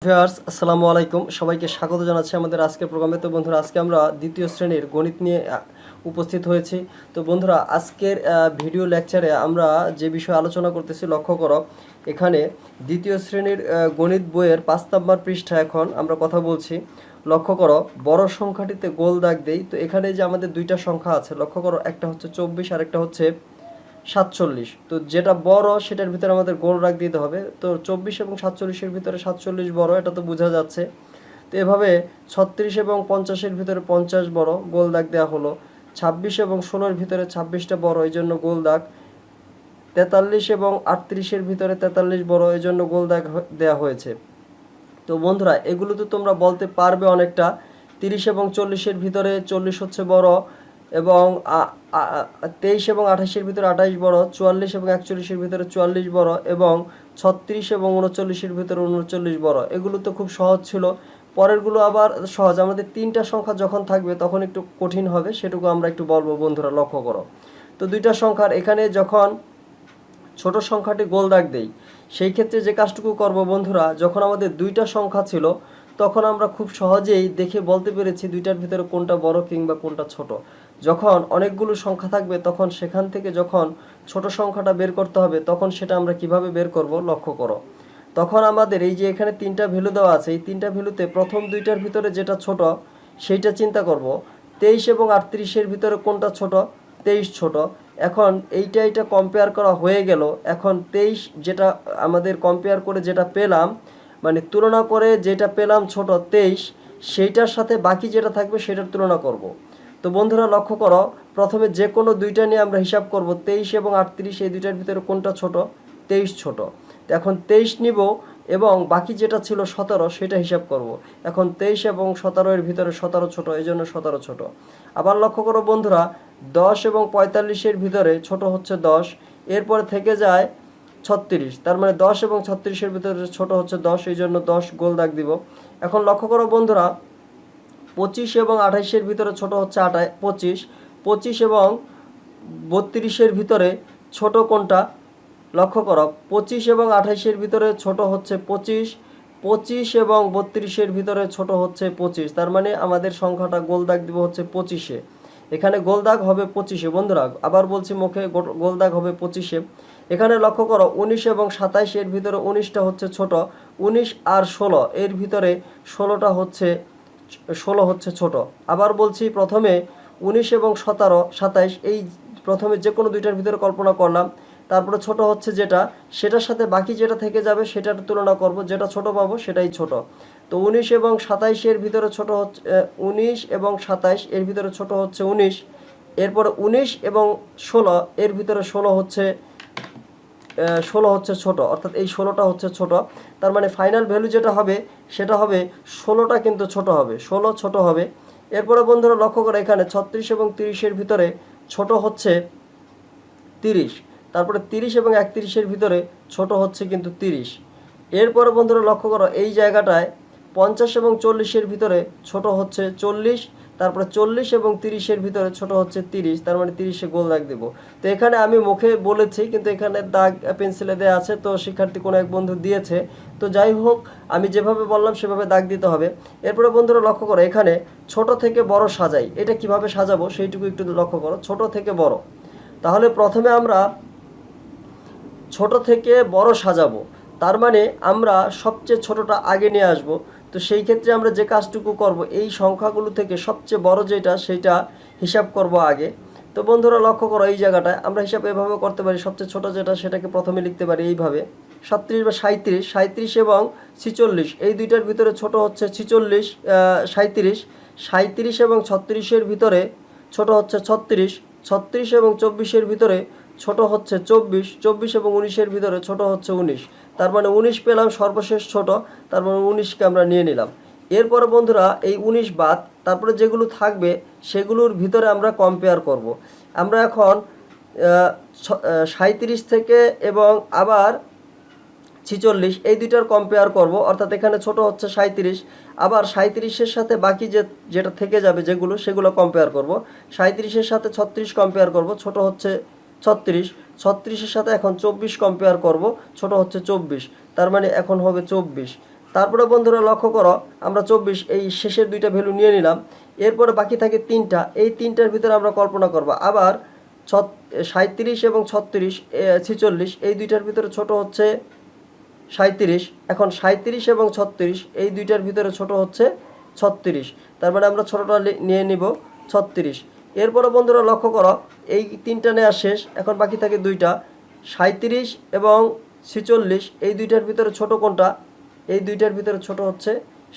Viewers আসসালামু আলাইকুম, সবাইকে স্বাগত জানাচ্ছি আমাদের আজকের প্রোগ্রামে। তো বন্ধুরা, আজকে আমরা দ্বিতীয় শ্রেণীর গণিত নিয়ে উপস্থিত হয়েছি। তো বন্ধুরা, আজকের ভিডিও লেকচারে আমরা যে বিষয়ে আলোচনা করতেছি, লক্ষ্য করো এখানে দ্বিতীয় শ্রেণীর গণিত বইয়ের 5 নম্বর পৃষ্ঠা এখন আমরা কথা বলছি। লক্ষ্য করো, বড় সংখ্যাটিতে গোল দাগ দেই। তো এখানে যে আমাদের দুইটা সংখ্যা আছে, লক্ষ্য করো, একটা হচ্ছে 24 আর একটা হচ্ছে 47। তো যেটা বড় সেটার ভিতরে আমাদের গোল রাখ দিতে হবে। তো 24 এবং 47-এর ভিতরে 47 বড়, এটা তো বোঝা যাচ্ছে। তো এভাবে 36 এবং 50-এর ভিতরে 50 বড়, গোল দাগ দেওয়া হলো। 26 এবং 16-এর ভিতরে 26টা বড়, এই জন্য গোল দাগ। 43 এবং 38-এর ভিতরে 43 বড়, এই জন্য গোল দাগ দেওয়া হয়েছে। তো বন্ধুরা, এগুলো তো তোমরা বলতে পারবে অনেকটা। 30 এবং 40-এর ভিতরে 40 হচ্ছে বড়, এবং 23 এবং 28-এর ভিতরে 28 বড়, 44 এবং 41-এর ভিতরে 44 বড়, এবং 36 এবং 39-এর ভিতরে 39 বড়। এগুলো তো খুব সহজ ছিল। পরেরগুলো আবার সহজ। আমাদের তিনটা সংখ্যা যখন থাকবে তখন একটু কঠিন হবে, সেটুকু আমরা একটু বলবো। বন্ধুরা লক্ষ্য করো, তো দুইটা সংখ্যার এখানে যখন ছোট সংখ্যাটি গোল দাগ দেই, সেই ক্ষেত্রে যে কাজটুকু করব বন্ধুরা, যখন আমাদের দুইটা সংখ্যা ছিল তখন আমরা খুব সহজেই দেখে বলতে পেরেছি দুইটার ভিতরে কোনটা বড় কিংবা কোনটা ছোট। যখন অনেকগুলো সংখ্যা থাকবে তখন সেখান থেকে যখন ছোট সংখ্যাটা বের করতে হবে, তখন সেটা আমরা কিভাবে বের করব লক্ষ্য করো। তখন আমাদের এই যে এখানে তিনটা ভ্যালু দেওয়া আছে, এই তিনটা ভ্যালুতে প্রথম দুইটার ভিতরে যেটা ছোট সেইটা চিন্তা করব। 23 এবং 38-এর ভিতরে কোনটা ছোট? 23 ছোট। এখন এইটা কম্পেয়ার করা হয়ে গেল। এখন 23 যেটা আমাদের কম্পেয়ার করে যেটা পেলাম, মানে তুলনা করে যেটা পেলাম ছোট 23, সেইটার সাথে বাকি যেটা থাকবে সেটার তুলনা করব। তো বন্ধুরা লক্ষ্য করো, প্রথমে যে কোনো দুইটা নিয়ে আমরা হিসাব করব। 23 এবং 38, এই দুইটার ভিতরে কোনটা ছোট? 23 ছোট। তো এখন 23 নিব এবং বাকি যেটা ছিল 17 সেটা হিসাব করব। এখন 23 এবং 17-এর ভিতরে 17 ছোট, এই জন্য 17 ছোট। আবার লক্ষ্য করো বন্ধুরা, 10 এবং 45-এর ভিতরে ছোট হচ্ছে 10, এরপরে থেকে যায় 36। তার মানে 10 এবং 36-এর ভিতরে ছোট হচ্ছে 10, এই জন্য 10 গোল দাগ দিব। এখন লক্ষ্য করো বন্ধুরা, 25 এবং 28-এর ভিতরে ছোট হচ্ছে 25। 25 এবং 32-এর ভিতরে ছোট কোনটা? লক্ষ্য করো, 25 এবং 28-এর ভিতরে ছোট হচ্ছে 25। 25 এবং 32-এর ভিতরে ছোট হচ্ছে 25। তার মানে আমাদের সংখ্যাটা গোল দাগ দিব হচ্ছে 25-এ। এখানে গোল দাগ হবে 25-এ। বন্ধুরা আবার বলছি, মুখে গোল দাগ হবে 25-এ। এখানে লক্ষ্য করো, 19 এবং 27-এর ভিতরে 19টা হচ্ছে ছোট। 19 আর 16 এর ভিতরে 16টা হচ্ছে 16 হচ্ছে ছোট। আবার বলছি, প্রথমে 19 এবং 17, 27, এই প্রথমে যে কোনো দুইটার ভিতরে কল্পনা করলাম, তারপরে ছোট হচ্ছে যেটা, সেটার সাথে বাকি যেটা থেকে যাবে সেটার তুলনা করব, যেটা ছোট পাবো সেটাই ছোট। তো 19 এবং 27-এর ভিতরে ছোট হচ্ছে 19 এবং 27 এর ভিতরে ছোট হচ্ছে 19। এরপরে 19 এবং 16 এর ভিতরে 16 হচ্ছে ছোট, অর্থাৎ এই 16টা হচ্ছে ছোট। তার মানে ফাইনাল ভ্যালু যেটা হবে সেটা হবে 16টা কিন্তু ছোট হবে, 16 ছোট হবে। এরপরে বন্ধুরা লক্ষ্য করে, এখানে 36 এবং 30-এর ভিতরে ছোট হচ্ছে 30। তারপরে 30 এবং 31-এর ভিতরে ছোট হচ্ছে কিন্তু 30। এরপরে বন্ধুরা লক্ষ্য করো, এই জায়গাটায় 50 এবং 40-এর ভিতরে ছোট হচ্ছে 40। তারপরে 40 এবং 30-এর ভিতরে ছোট হচ্ছে 30। তার মানে 30-এ গোল দাগ দেব। তো এখানে আমি মুখে বলেছি, কিন্তু এখানে দাগ পেন্সিলে দেওয়া আছে, তো শিক্ষার্থী কোনো এক বন্ধু দিয়েছে। তো যাই হোক, আমি যেভাবে বললাম সেভাবে দাগ দিতে হবে। এরপরে বন্ধুরা লক্ষ্য করো, এখানে ছোট থেকে বড় সাজাই। এটা কিভাবে সাজাবো সেইটুকু একটু লক্ষ্য করো। ছোট থেকে বড়, তাহলে প্রথমে আমরা ছোট থেকে বড় সাজাবো। তার মানে আমরা সবচেয়ে ছোটটা আগে নিয়ে আসব। তো সেই ক্ষেত্রে আমরা যে কাজটুকু করব, এই সংখ্যাগুলো থেকে সবচেয়ে বড় যেটা সেইটা হিসাব করব আগে। তো বন্ধুরা লক্ষ্য করো, এই জায়গাটায় আমরা হিসাব এভাবে করতে পারি। সবচেয়ে ছোট যেটা সেটাকে প্রথমে লিখতে পারি এইভাবে, 37 বা 37। 37 এবং 46 এই দুইটার ভিতরে ছোট হচ্ছে 46, 37। 37 এবং 36-এর ভিতরে ছোট হচ্ছে 36। 36 এবং 24-এর ভিতরে ছোট হচ্ছে 24। 24 এবং 19-এর ভিতরে ছোট হচ্ছে 19। তার মানে 19 পেলাম সর্বশেষ ছোট, তার মানে 19কে আমরা নিয়ে নিলাম। এরপরে বন্ধুরা এই 19 বাদ, তারপরে যেগুলো থাকবে সেগুলোর ভিতরে আমরা কম্পেয়ার করব। আমরা এখন 37 থেকে এবং আবার 46 এই দুইটার কম্পেয়ার করব, অর্থাৎ এখানে ছোট হচ্ছে 37। আবার 37-এর সাথে বাকি যেটা থেকে যাবে যেগুলো, সেগুলো কম্পেয়ার করব। 37-এর সাথে 36 কম্পেয়ার করব, ছোট হচ্ছে 36। 36-এর সাথে এখন 24 কম্পেয়ার করব, ছোট হচ্ছে 24। তার মানে এখন হবে 24। তারপরে বন্ধুরা লক্ষ্য করো, আমরা 24 এই শেষের দুইটা ভ্যালু নিয়ে নিলাম। এরপরে বাকি থাকে তিনটা, এই তিনটার ভিতরে আমরা কল্পনা করব আবার 37 এবং 46 এই দুইটার ভিতরে ছোট হচ্ছে 37। এখন 37 এবং 36 এই দুইটার ভিতরে ছোট হচ্ছে 36, তার মানে আমরা ছোটটা নিয়ে নিব 36। এরপরে বন্ধুরা লক্ষ্য করো, এই তিনটা নেওয়া শেষ, এখন বাকি থাকে দুইটা, 37 এবং 46 এই দুইটার ভিতরে ছোট কোনটা? এই দুইটার ভিতরে ছোট হচ্ছে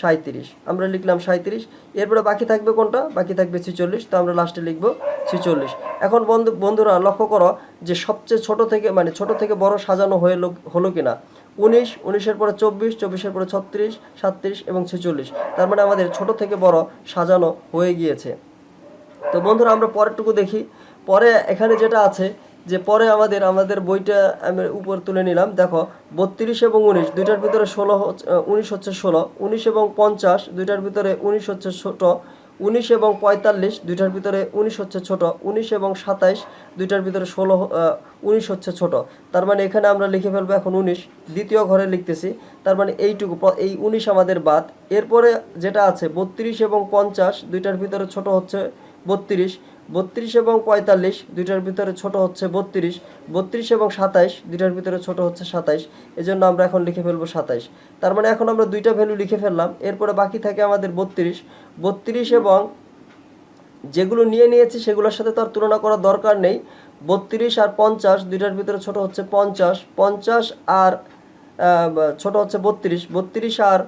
37, আমরা লিখলাম 37। এরপরে বাকি থাকবে কোনটা? বাকি থাকবে 46, তো আমরা লাস্টে লিখব 46। এখন বন্ধুরা লক্ষ্য করো যে সবচেয়ে ছোট থেকে মানে ছোট থেকে বড় সাজানো হলো কিনা। 19, 19-এর পরে 24, 24-এর পরে 36, 37 এবং 46, তার মানে আমাদের ছোট থেকে বড় সাজানো হয়ে গিয়েছে। তো বন্ধুরা আমরা পরেরটুকু দেখি। পরে এখানে যেটা আছে যে পরে আমাদের বইটা আমি উপর তুলে নিলাম, দেখো 32 এবং 19 দুইটার ভিতরে 19 হচ্ছে 16, 19 এবং 50 দুইটার ভিতরে 19 হচ্ছে ছোট, 19 এবং 45 দুইটার ভিতরে 19 হচ্ছে ছোট, 19 এবং 27 দুইটার ভিতরে 19 হচ্ছে ছোট। তার মানে এখানে আমরা লিখে ফেলবো এখন 19, দ্বিতীয় ঘরে লিখতেছি, তার মানে এইটুকু এই 19 আমাদের বাদ। এরপরে যেটা আছে 32 এবং 50 দুইটার ভিতরে ছোট হচ্ছে 32, 32 এবং 45 দুইটার ভিতরে ছোট হচ্ছে 32, 32 এবং 27 দুইটার ভিতরে ছোট হচ্ছে 27, এজন্য আমরা এখন লিখে ফেলবো 27। তার মানে এখন আমরা দুইটা ভ্যালু লিখে ফেললাম। এরপরে বাকি থাকে আমাদের 32 এবং যেগুলো নিয়েছি সেগুলোর সাথে তো আর তুলনা করার দরকার নেই। 32 আর 50 দুইটার ভিতরে ছোট হচ্ছে 50, 50 আর ছোট হচ্ছে 32, 32 আর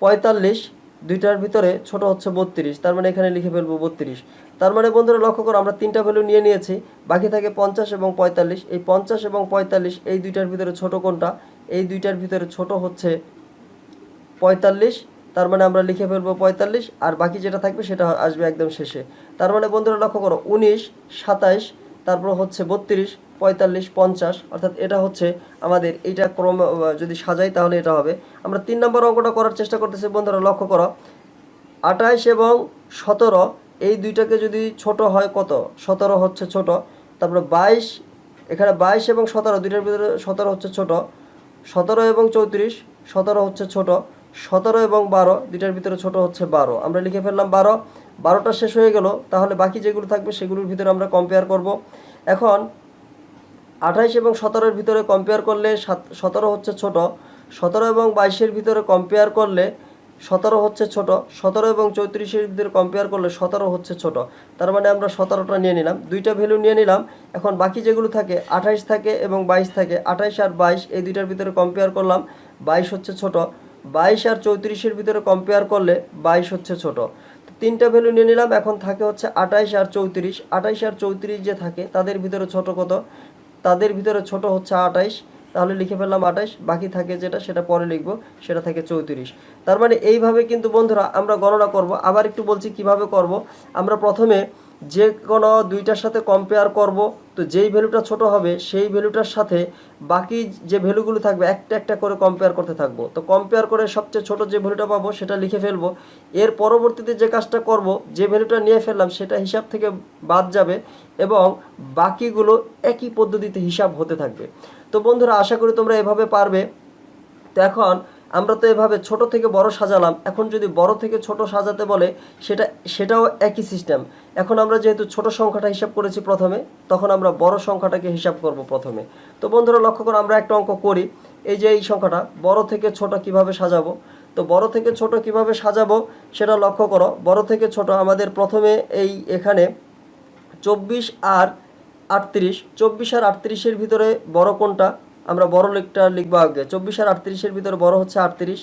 45 দুইটার ভিতরে ছোট হচ্ছে 32, তার মানে এখানে লিখে ফেলবো 32। তার মানে বন্ধুরা লক্ষ্য করো, আমরা তিনটা ভ্যালু নিয়ে নিয়েছি, বাকি থাকে 50 এবং 45। এই 50 এবং 45 এই দুইটার ভিতরে ছোট কোনটা? এই দুইটার ভিতরে ছোট হচ্ছে 45, তার মানে আমরা লিখে ফেলবো 45, আর বাকি যেটা থাকবে সেটা আসবে একদম শেষে। তার মানে বন্ধুরা লক্ষ্য করো 19, 27, তারপর হচ্ছে 32, 45, 50, অর্থাৎ এটা হচ্ছে আমাদের এইটা ক্রম যদি সাজাই তাহলে এটা হবে। আমরা 3 নম্বর অঙ্কটা করার চেষ্টা করতেছি। বন্ধুরা লক্ষ্য করো 28 এবং 17 এই দুইটাকে যদি ছোট হয় কত? 17 হচ্ছে ছোট। তারপরে 22, এখানে 22 এবং 17 দুইটার ভিতরে 17 হচ্ছে ছোট, 17 এবং 34 17 হচ্ছে ছোট, 17 এবং 12 দুইটার ভিতরে ছোট হচ্ছে 12, আমরা লিখে ফেললাম 12। 12টা শেষ হয়ে গেল, তাহলে বাকি যেগুলো থাকবে সেগুলোর ভিতরে আমরা কম্পেয়ার করব। এখন 28 এবং 17-এর ভিতরে কম্পেয়ার করলে 17 হচ্ছে ছোট, 17 এবং 22-এর ভিতরে কম্পেয়ার করলে 17 হচ্ছে ছোট, 17 এবং 34-এর ভিতরে কম্পেয়ার করলে 17 হচ্ছে ছোট। তার মানে আমরা 17টা নিয়ে নিলাম, দুইটা ভ্যালু নিয়ে নিলাম। এখন বাকি যেগুলো থাকে 28 থাকে এবং 22 থাকে, 28 আর 22 এই দুইটার ভিতরে কম্পেয়ার করলাম, 22 হচ্ছে ছোট। 22 আর 34-এর ভিতরে কম্পেয়ার করলে 22 হচ্ছে ছোট। তো তিনটা ভ্যালু নিয়ে নিলাম, এখন থাকে হচ্ছে 28 আর 34। 28 আর 34 যে থাকে তাদের ভিতরে ছোট কত? তাদের ভিতরে ছোট হচ্ছে 28, তাহলে লিখে ফেললাম 28, বাকি থাকে যেটা সেটা পরে লিখবো, সেটা থাকে 34। তার মানে এইভাবে কিন্তু বন্ধুরা আমরা গণনা করব। আবার একটু বলছি কিভাবে করব। আমরা প্রথমে যে কোনো দুইটার সাথে কম্পেয়ার করব, তো যেই ভ্যালুটা ছোট হবে সেই ভ্যালুটার সাথে বাকি যে ভ্যালুগুলো থাকবে একটা একটা করে কম্পেয়ার করতে থাকবো। তো কম্পেয়ার করে সবচেয়ে ছোট যে ভ্যালুটা পাবো সেটা লিখে ফেলবো। এর পরবর্তীতে যে কাজটা করব, যে ভ্যালুটা নিয়ে ফেললাম সেটা হিসাব থেকে বাদ যাবে এবং বাকিগুলো একই পদ্ধতিতে হিসাব হতে থাকবে। তো বন্ধুরা আশা করি তোমরা এভাবে পারবে। তো এখন আমরা তো এভাবে ছোট থেকে বড় সাজালাম, এখন যদি বড় থেকে ছোট সাজাতে বলে সেটাও একই সিস্টেম। এখন আমরা যেহেতু ছোট সংখ্যাটা হিসাব করেছি প্রথমে, তখন আমরা বড় সংখ্যাটাকে হিসাব করব প্রথমে। তো বন্ধুরা লক্ষ্য করো, আমরা একটা অঙ্ক করি। এই যে এই সংখ্যাটা বড় থেকে ছোট কিভাবে সাজাবো, তো বড় থেকে ছোট কিভাবে সাজাবো সেটা লক্ষ্য করো। বড় থেকে ছোট আমাদের প্রথমে এখানে 24 আর 38, 24 আর 38-এর ভিতরে বড় কোনটা? আমরা বড় লেখটা লিখবো আগে। 24 আর 38-এর ভিতরে বড় হচ্ছে 38,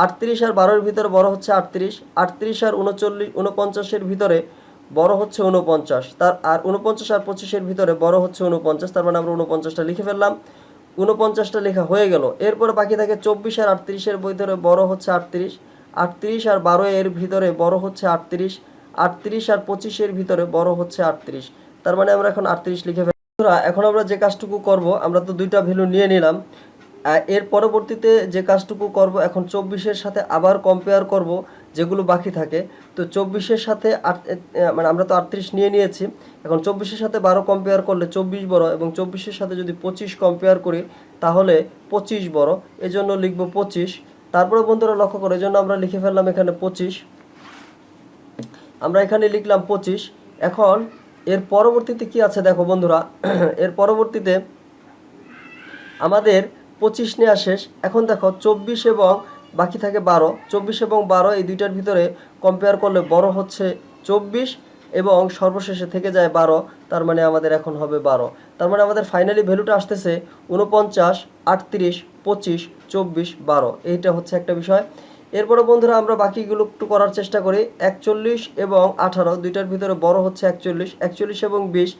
38 আর 12-এর ভিতরে বড় হচ্ছে 38, 38 আর 49-এর ভিতরে বড় হচ্ছে 49, আর 49 আর 25-এর ভিতরে বড় হচ্ছে 49, তার মানে আমরা 49টা লিখে ফেললাম। 49টা লেখা হয়ে গেল। এরপরে বাকি থাকে 24 আর 38-এর ভিতরে বড় হচ্ছে 38, 38 আর 12-এর ভিতরে বড় হচ্ছে 38, 38 আর 25-এর ভিতরে বড় হচ্ছে 38, তার মানে আমরা এখন 38 লিখে ফেললাম। এখন আমরা যে কাজটুকু করব, আমরা তো দুইটা ভ্যালু নিয়ে নিলাম, এর পরবর্তীতে যে কাজটুকু করব, এখন 24-এর সাথে আবার কম্পেয়ার করব যেগুলো বাকি থাকে। তো 24-এর সাথে মানে আমরা তো 38 নিয়ে নিয়েছি, এখন 24-এর সাথে 12 কম্পেয়ার করলে 24 বড়, এবং 24-এর সাথে যদি 25 কম্পেয়ার করি তাহলে 25 বড়, এজন্য লিখব 25। তারপরে বন্ধুরা লক্ষ্য করো, এই জন্য আমরা লিখে ফেললাম এখানে 25, আমরা এখানে লিখলাম 25। এখন এর পরবর্তীতে কি আছে দেখো বন্ধুরা, এর পরবর্তীতে আমাদের 25 নেওয়া শেষ। এখন দেখো 24 এবং বাকি থাকে 12, 24 এবং 12 এই দুইটার ভিতরে কম্পেয়ার করলে বড় হচ্ছে 24 এবং সর্বশেষে থেকে যায় 12, তার মানে আমাদের এখন হবে 12। তার মানে আমাদের ফাইনালি ভ্যালুটা আসতেছে 49, 38, 25, 24, 12। এইটা হচ্ছে একটা বিষয়। এরপরে বন্ধুরা আমরা বাকিগুলো একটু করার চেষ্টা করি। 41 এবং 18 দুইটার ভিতরে বড় হচ্ছে 41, 41 এবং 20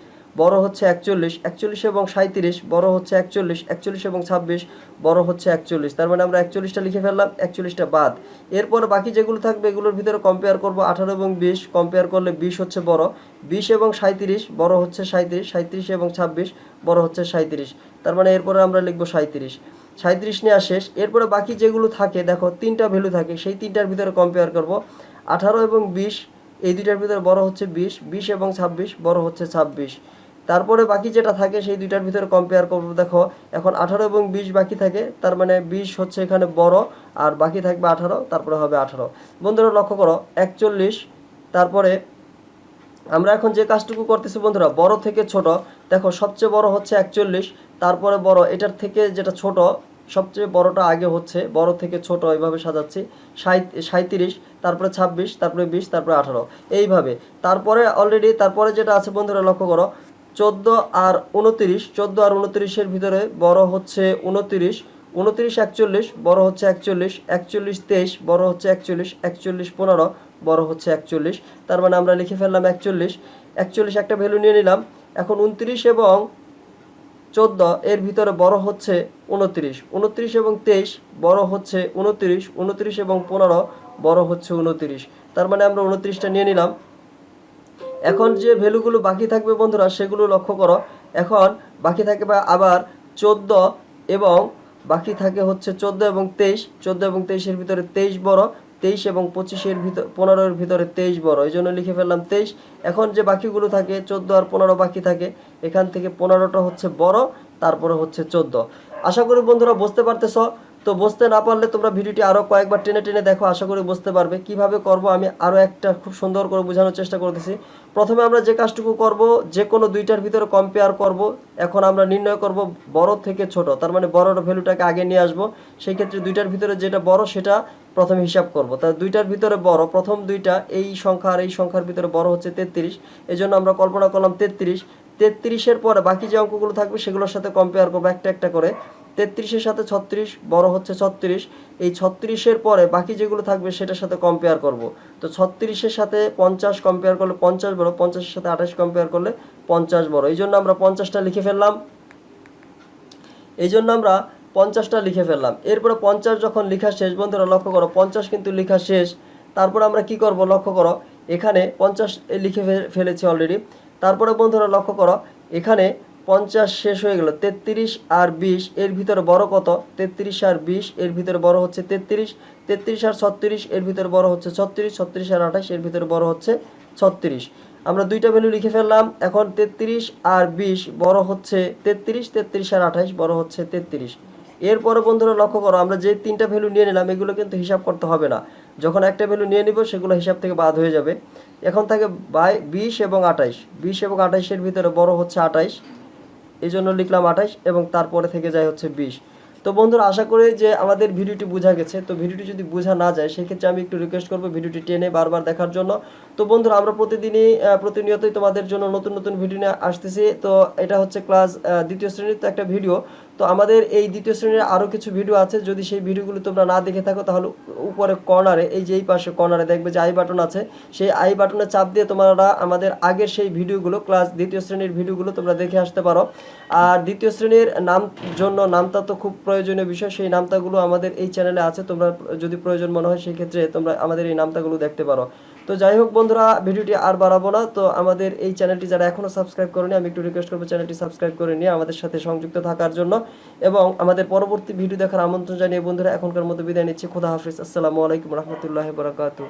বড় হচ্ছে 41, 41 এবং 37 বড় হচ্ছে 41, 41 এবং 26 বড় হচ্ছে 41। তার মানে আমরা 41টা লিখে ফেললাম, 41টা বাদ। এরপর বাকি যেগুলো থাকবে এগুলোর ভিতরে কম্পেয়ার করব। 18 এবং 20 কম্পেয়ার করলে 20 হচ্ছে বড়, 20 এবং 37 বড় হচ্ছে 37, 37 এবং 26 বড় হচ্ছে 37। তার মানে এরপরে আমরা লিখব 37, 37 নেওয়া শেষ। এরপরে বাকি যেগুলো থাকে দেখো তিনটা ভ্যালু থাকে, সেই তিনটার ভিতরে কম্পেয়ার করব। 18 এবং 20 এই দুইটার ভিতরে বড় হচ্ছে 20, 20 এবং 26 বড় হচ্ছে 26। তারপরে বাকি যেটা থাকে সেই দুইটার ভিতরে কম্পেয়ার করব। দেখো এখন 18 এবং 20 বাকি থাকে, তার মানে 20 হচ্ছে এখানে বড় আর বাকি থাকবে 18, তারপরে হবে 18। বন্ধুরা লক্ষ্য করো 41, তারপরে আমরা এখন যে কাজটুকু করতেছি বন্ধুরা বড় থেকে ছোট, দেখো সবচেয়ে বড় হচ্ছে 41, তারপরে বড় এটার থেকে যেটা ছোট সবচেয়ে বড়টা আগে হচ্ছে, বড় থেকে ছোট এইভাবে সাজাচ্ছি। 37, তারপরে 26, তারপরে 20, তারপরে 18 এইভাবে। তারপরে অলরেডি তারপরে যেটা আছে বন্ধুরা লক্ষ্য করো 14 আর 29, 14 আর 29-এর ভিতরে বড় হচ্ছে 29, 29 41 বড় হচ্ছে 41, 41 23 বড় হচ্ছে 41, 41 15 বড় হচ্ছে 41। তার মানে আমরা লিখে ফেললাম 41, 41 একটা ভ্যালু নিয়ে নিলাম। এখন 29 এবং 14 এর ভিতরে বড় হচ্ছে 29, 29 এবং 23 বড় হচ্ছে 29, 29 এবং 15 বড় হচ্ছে 29। তার মানে আমরা 29টা নিয়ে নিলাম। এখন যে ভ্যালুগুলো বাকি থাকবে বন্ধুরা সেগুলো লক্ষ্য করো। এখন বাকি থাকবে আবার 14 এবং বাকি থাকে হচ্ছে 14 এবং 23, 14 এবং 23-এর ভিতরে 23 বড়, 23 এবং 25-এর ভিতরে 15-এর ভিতরে 23 বড়, এই জন্য লিখে ফেললাম 23। এখন যে বাকিগুলো থাকে 14 আর 15 বাকি থাকে, এখান থেকে 15টা হচ্ছে বড়, তারপরে হচ্ছে 14। আশা করি বন্ধুরা বুঝতে পারতেছ। তো বুঝতে না পারলে তোমরা ভিডিওটি আরও কয়েকবার টেনে টেনে দেখো, আশা করি বুঝতে পারবে। কিভাবে করব আমি আরও একটা খুব সুন্দর করে বোঝানোর চেষ্টা করতেছি। প্রথমে আমরা যে কাজটুকু করব, যে কোনো দুইটার ভিতরে কম্পেয়ার করব। এখন আমরা নির্ণয় করব বড় থেকে ছোট, তার মানে বড়র ভ্যালুটাকে আগে নিয়ে আসবো। সেই ক্ষেত্রে দুইটার ভিতরে যেটা বড় সেটা প্রথমে হিসাব করব। তার দুইটার ভিতরে বড় প্রথম দুইটা, এই সংখ্যা আর এই সংখ্যার ভিতরে বড় হচ্ছে 33, এই জন্য আমরা কল্পনা করলাম 33। 33-এর পরে বাকি যে অঙ্কগুলো থাকবে সেগুলোর সাথে কম্পেয়ার করবো একটা একটা করে। 33-এর সাথে 36 বড় হচ্ছে 36, এই 36-এর পরে বাকি যেগুলো থাকবে সেটার সাথে কম্পেয়ার করব। তো 36-এর সাথে 50 কম্পেয়ার করলে 50 বড়, 50-এর সাথে 28 কম্পেয়ার করলে 50 বড়, এই জন্য আমরা 50টা লিখে ফেললাম। এরপরে 50 যখন লেখা শেষ বন্ধুরা লক্ষ্য করো 50 কিন্তু লেখা শেষ। তারপর আমরা কি করব লক্ষ্য করো, এখানে 50 লিখে ফেলেছি অলরেডি। তারপরে বন্ধুরা লক্ষ্য করো এখানে 50 শেষ হয়ে গেল। 33 আর 20 এর ভিতরে বড় কত? 33 আর 20 এর ভিতরে বড় হচ্ছে 33, 33 আর 36 এর ভিতরে বড় হচ্ছে 36, 36 আর 28 এর ভিতরে বড় হচ্ছে 36। আমরা দুইটা ভ্যালু লিখে ফেললাম। এখন 33 আর 20 বড় হচ্ছে 33, 33 আর 28 বড় হচ্ছে 33। এরপরে বন্ধুরা লক্ষ্য করো আমরা যে তিনটা ভ্যালু নিয়ে নিলাম এগুলো কিন্তু হিসাব করতে হবে না। যখন একটা ভ্যালু নিয়ে নিব সেগুলো হিসাব থেকে বাদ হয়ে যাবে। এখন থাকে 20 এবং 28, 20 এবং 28-এর ভিতরে বড় হচ্ছে 28, এই জন্য লিখলাম 28 এবং তারপরে থেকে যায় হচ্ছে 20। তো বন্ধুরা আশা করি যে আমাদের ভিডিওটি বোঝা গেছে। তো ভিডিওটি যদি বোঝা না যায় সেক্ষেত্রে আমি একটু রিকোয়েস্ট করবো ভিডিওটি টেনে বারবার দেখার জন্য। তো বন্ধুরা আমরা প্রতিনিয়তই তোমাদের জন্য নতুন নতুন ভিডিও নিয়ে আসতেছি। তো এটা হচ্ছে ক্লাস দ্বিতীয় শ্রেণীর তো একটা ভিডিও। তো আমাদের এই দ্বিতীয় শ্রেণীর আরও কিছু ভিডিও আছে, যদি সেই ভিডিওগুলো তোমরা না দেখে থাকো তাহলে উপরে কর্নারে, এই যে এই পাশে কর্নারে দেখবে যে আই বাটন আছে, সেই আই বাটনে চাপ দিয়ে তোমরা আমাদের আগের সেই ভিডিওগুলো ক্লাস দ্বিতীয় শ্রেণীর ভিডিওগুলো তোমরা দেখে আসতে পারো। আর দ্বিতীয় শ্রেণীর নামতা তো খুব প্রয়োজনীয় বিষয়, সেই নামতাগুলো আমাদের এই চ্যানেলে আছে। তোমরা যদি প্রয়োজন মনে হয় সেই ক্ষেত্রে তোমরা আমাদের এই নামতাগুলো দেখতে পারো। তো যাই হোক বন্ধুরা ভিডিওটি আর বাড়াবো না। তো আমাদের এই চ্যানেলটি যারা এখনও সাবস্ক্রাইব করেনি আমি একটু রিকোয়েস্ট করবো চ্যানেলটি সাবস্ক্রাইব করে নিয়ে আমাদের সাথে সংযুক্ত থাকার জন্য এবং আমাদের পরবর্তী ভিডিও দেখার আমন্ত্রণ জানিয়ে বন্ধুরা এখনকার মতো বিদায় নিচ্ছি। খোদা হাফিজ। আসসালামু আলাইকুম রহমতুল্লাহি ওয়া বারাকাতুহু।